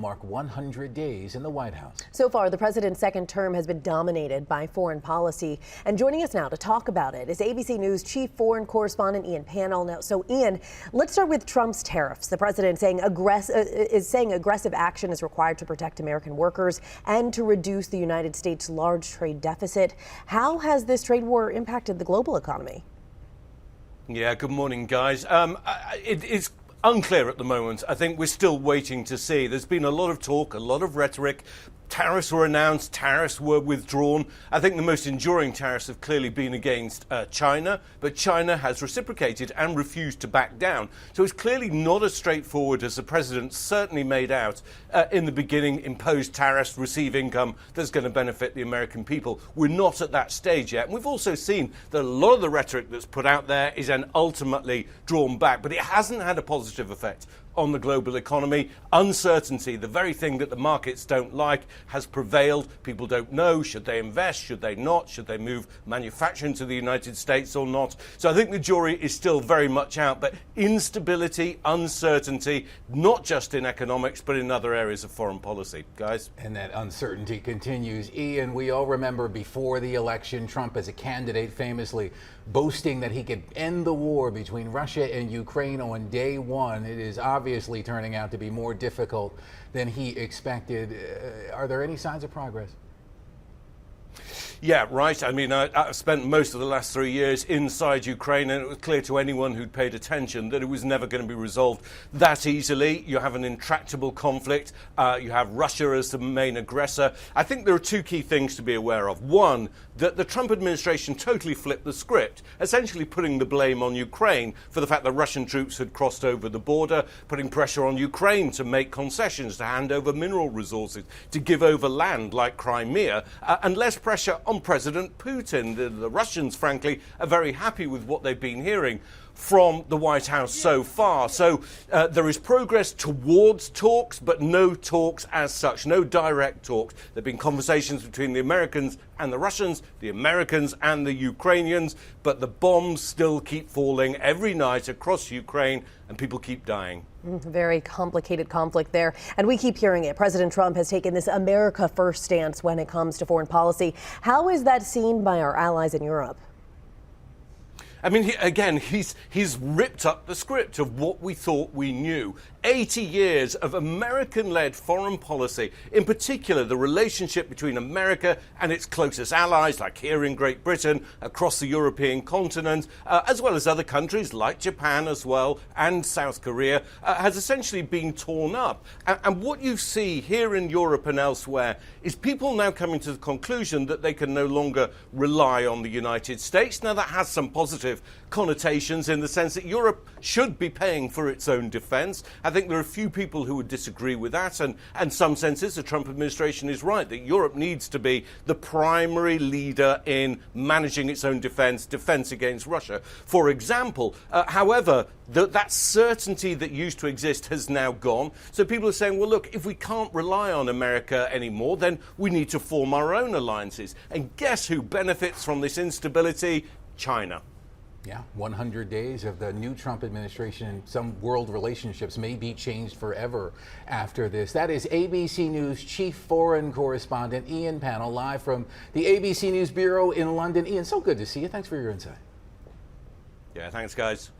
Mark 100 days in the White House. So far, the president's second term has been dominated by foreign policy. And joining us now to talk about it is ABC News chief foreign correspondent Pannell. Now, so Ian, let's start with Trump's tariffs. The president is saying aggressive action is required to protect American workers and to reduce the United States' large trade deficit. How has this trade war impacted the global economy? Yeah, good morning, guys. It's unclear at the moment. I think we're still waiting to see. There's been a lot of talk, a lot of rhetoric. Tariffs were announced, tariffs were withdrawn. I think the most enduring tariffs have clearly been against China, but China has reciprocated and refused to back down. So it's clearly not as straightforward as the president certainly made out in the beginning. Imposed tariffs, receive income that's going to benefit the American people. We're not at that stage yet. And we've also seen that a lot of the rhetoric that's put out there is then ultimately drawn back, but it hasn't had a positive effect on the global economy. Uncertainty, the very thing that the markets don't like, has prevailed. People don't know, should they invest, should they not, should they move manufacturing to the United States or not. So I think the jury is still very much out, but instability, uncertainty, not just in economics, but in other areas of foreign policy. Guys? And that uncertainty continues. Ian, we all remember before the election, Trump as a candidate famously boasting that he could end the war between Russia and Ukraine on day one. It is obviously turning out to be more difficult than he expected. Are there any signs of progress? Yeah, right. I mean, I've spent most of the last 3 years inside Ukraine, and it was clear to anyone who'd paid attention that it was never going to be resolved that easily. You have an intractable conflict. You have Russia as the main aggressor. I think there are two key things to be aware of. One, that the Trump administration totally flipped the script, essentially putting the blame on Ukraine for the fact that Russian troops had crossed over the border, putting pressure on Ukraine to make concessions, to hand over mineral resources, to give over land like Crimea, and less pressure on President Putin. The Russians, frankly, are very happy with what they've been hearing from the White House so far. So there is progress towards talks, but no talks as such, no direct talks. There have been conversations between the Americans and the Russians, the Americans and the Ukrainians, but the bombs still keep falling every night across Ukraine and people keep dying. Very complicated conflict there. And we keep hearing it. President Trump has taken this America first stance when it comes to foreign policy. How is that seen by our allies in Europe? I mean, he's ripped up the script of what we thought we knew. 80 years of American-led foreign policy, in particular the relationship between America and its closest allies, like here in Great Britain, across the European continent, as well as other countries like Japan as well, and South Korea, has essentially been torn up. And what you see here in Europe and elsewhere is people now coming to the conclusion that they can no longer rely on the United States. Now, that has some positive connotations in the sense that Europe should be paying for its own defense. I think there are a few people who would disagree with that, and in some senses the Trump administration is right that Europe needs to be the primary leader in managing its own defense against Russia, for example. However, that certainty that used to exist has now gone. So people are saying, well, look, if we can't rely on America anymore, then we need to form our own alliances. And guess who benefits from this instability? China. Yeah, 100 days of the new Trump administration. Some world relationships may be changed forever after this. That is ABC News chief foreign correspondent Pannell, live from the ABC News Bureau in London. Ian, so good to see you. Thanks for your insight. Yeah, thanks, guys.